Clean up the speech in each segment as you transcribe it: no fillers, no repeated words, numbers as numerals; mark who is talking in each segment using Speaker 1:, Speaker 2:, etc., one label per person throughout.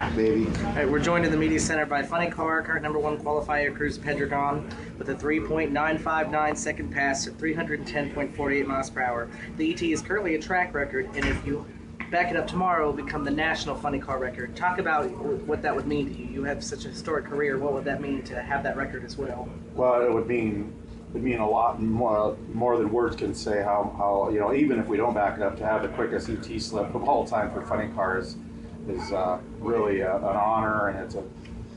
Speaker 1: Baby.
Speaker 2: All right, we're joined in the media center by funny car, current #1 qualifier Cruz Pedregon, with a 3.959 second pass at 310.48 miles per hour. The ET is currently a track record, and if you back it up tomorrow, it will become the national funny car record. Talk about what that would mean to you. You have such a historic career. What would that mean to have that record as well?
Speaker 1: Well, it would mean a lot more than words can say. How even if we don't back it up, to have the quickest ET slip of all time for funny cars is really an honor, and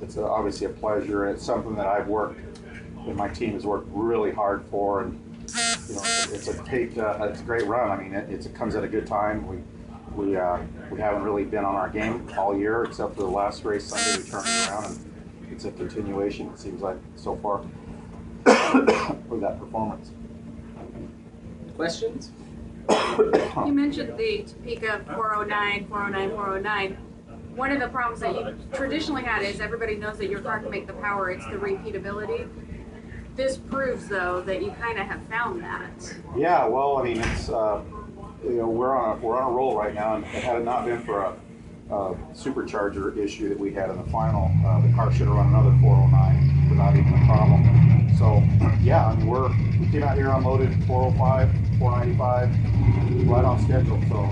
Speaker 1: it's obviously a pleasure. It's something that I've worked, and my team has worked really hard for, and it's a great run. I mean, it comes at a good time. We haven't really been on our game all year, except for the last race Sunday. We turned it around, and it's a continuation. It seems like so far for that performance.
Speaker 2: Questions?
Speaker 3: You mentioned the Topeka 409, 409, 409. One of the problems that you traditionally had is everybody knows that your car can make the power. It's the repeatability. This proves, though, that you kind of have found that.
Speaker 1: Yeah, well, I mean, it's we're on a roll right now, and had it not been for a supercharger issue that we had in the final, the car should have run another 409 without even a problem. So, yeah, I mean, we came out here unloaded 405, 495, right on schedule. So,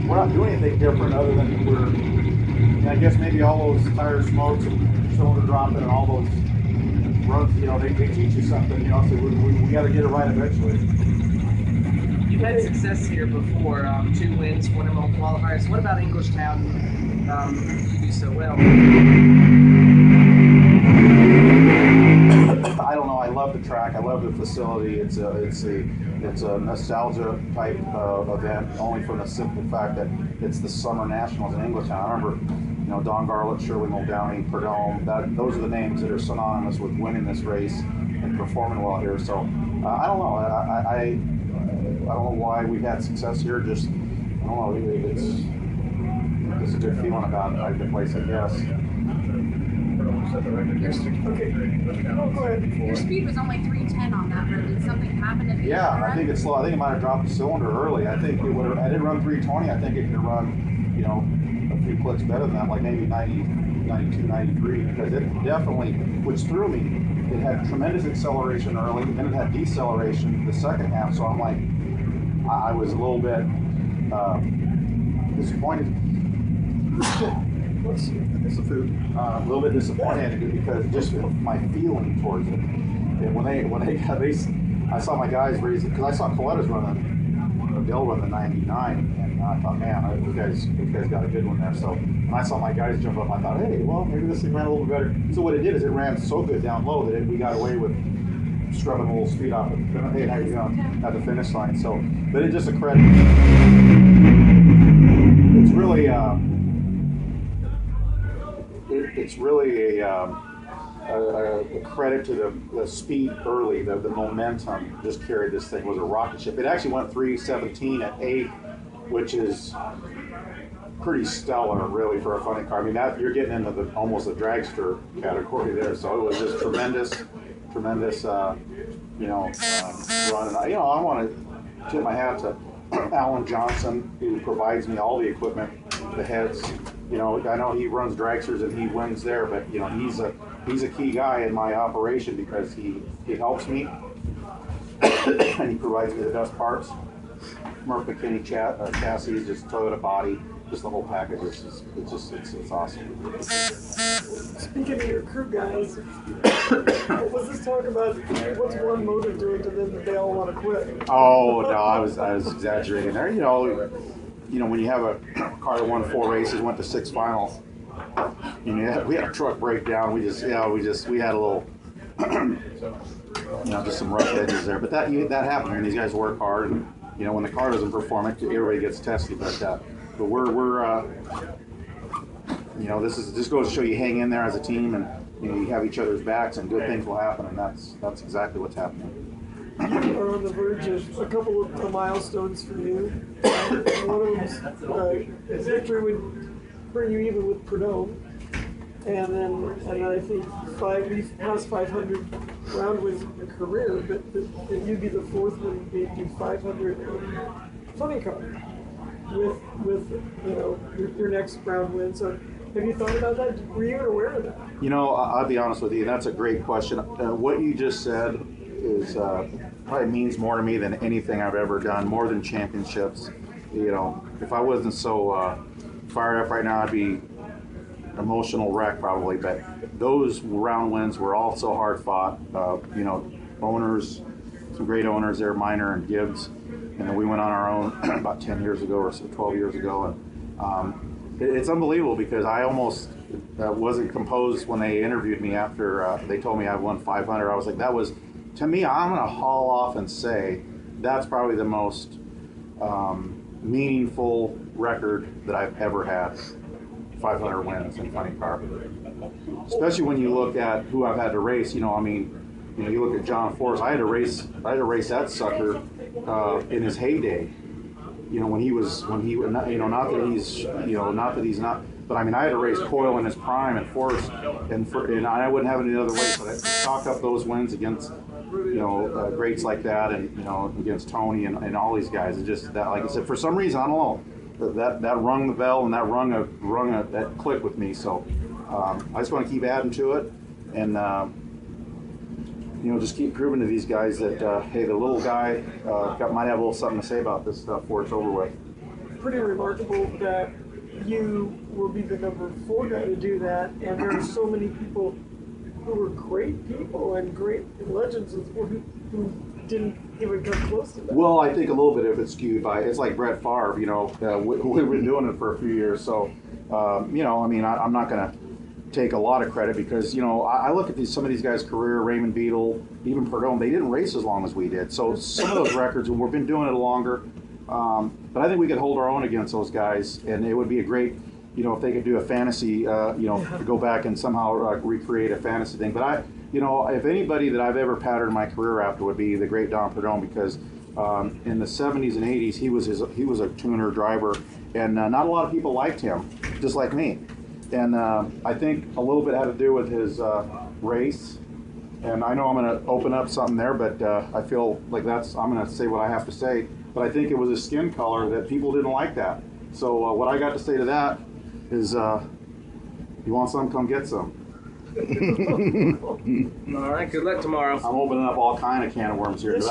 Speaker 1: we're not doing anything different other than I guess maybe all those tire smokes and cylinder dropping and all those runs, they teach you something, so we got to get it right eventually.
Speaker 2: You've had success here before, 2 wins, 1 ML qualifiers. What about Englishtown? You do so well.
Speaker 1: I don't know. I love the track. I love the facility. It's a nostalgia type event, only from the simple fact that it's the SummerNationals in Englishtown. I remember, Don Garlett, Shirley Muldowney, Perdome. Those are the names that are synonymous with winning this race and performing well here. So I don't know. I don't know why we've had success here. Just I don't know. It's a good feeling about the place, I guess.
Speaker 3: Your speed was only 310 on that road. Did something happen at the
Speaker 1: Yeah, I think it's slow. I think it might have dropped the cylinder early. I think it would have. I didn't run 320. I think it could have run, a few clicks better than that, like maybe 90, 92, 93. Because it definitely, which threw me. It had tremendous acceleration early, then it had deceleration the second half. So I'm like, I was a little bit disappointed. It's the food. A little bit disappointed because just my feeling towards it. And I saw my guys raise it, because I saw Coletta's running, they'll run the 99, and I thought, man, you guys got a good one there. So when I saw my guys jump up, I thought, hey, well, maybe this thing ran a little bit better. So what it did is it ran so good down low that we got away with scrubbing a little speed off it. Hey, how you doing? At the finish line. So, but it's just a credit. It's really. It's really a credit to the speed early, the momentum just carried this thing. It was a rocket ship. It actually went 317 at 8, which is pretty stellar, really, for a funny car. I mean, you're getting into almost the dragster category there. So it was just tremendous run. And I want to tip my hat to Alan Johnson, who provides me all the equipment, the heads. I know he runs dragsters and he wins there, but he's a key guy in my operation because he helps me and he provides me the best parts. Murph McKinney chassis, just Toyota body, just the whole package. It's awesome.
Speaker 4: Speaking of your crew guys, was this talk about what's one motor doing to them that they all want to quit?
Speaker 1: Oh no, I was exaggerating there. When you have a car that won 4 races, went to 6 finals, we had a truck breakdown. We had a little, just some rough edges there. But that happened, and these guys work hard. And when the car doesn't perform, everybody gets testy. But we're this goes to show you hang in there as a team, and you have each other's backs, and good things will happen. And that's exactly what's happening.
Speaker 4: You are on the verge of a couple of milestones for you. One of them, victory would bring you even with Perdome, and then I think we've passed 500 round wins in your career, but you'd be the 4th one to do 500 funny car. with your next round win. So have you thought about that? Were you aware of that?
Speaker 1: You know, I'll be honest with you, and that's a great question. What you just said is probably means more to me than anything I've ever done, more than championships. You know, if I wasn't so fired up right now, I'd be emotional wreck probably. But those round wins were all so hard fought. You know, owners, some great owners there, Miner and Gibbs, and then we went on our own about 10 years ago or so, 12 years ago, and it's unbelievable because I almost wasn't composed when they interviewed me after they told me I won 500. I was like, that was, to me, I'm going to haul off and say that's probably the most meaningful record that I've ever had. 500 wins in funny car. Especially when you look at who I've had to race. You know, I mean, you look at John Force. I had to race that sucker in his heyday. You know, not that he's not. But I mean, I had to race Coyle in his prime and Force, and I wouldn't have it any other way. But I chalk up those wins against greats like that, and against Tony and all these guys. It's just that, like I said, for some reason I don't know. That rung the bell, and that that click with me. So I just want to keep adding to it, and just keep proving to these guys that hey, the little guy might have a little something to say about this stuff before it's over with.
Speaker 4: Pretty remarkable that you will be the number 4 guy to do that, and there are so many people who were great people and great legends of sport who didn't even come close to that.
Speaker 1: Well, I think a little bit of it's skewed by, it's like Brett Favre, we've been doing it for a few years. So, I mean, I'm not going to take a lot of credit because, I look at some of these guys' career, Raymond Beadle, even Pedregon, they didn't race as long as we did. So some of those records, we've been doing it longer. But I think we could hold our own against those guys, and it would be a great, if they could do a fantasy, go back and somehow recreate a fantasy thing. But if anybody that I've ever patterned my career after would be the great Don Pedregon, because in the 70s and 80s he was a tuner driver, and not a lot of people liked him, just like me. And I think a little bit had to do with his race. And I know I'm going to open up something there, but I feel like I'm going to say what I have to say. But I think it was his skin color that people didn't like that. So what I got to say to that is, you want some, come get some.
Speaker 2: All right, good luck tomorrow.
Speaker 1: I'm opening up all kind of can of worms here.
Speaker 4: Yes,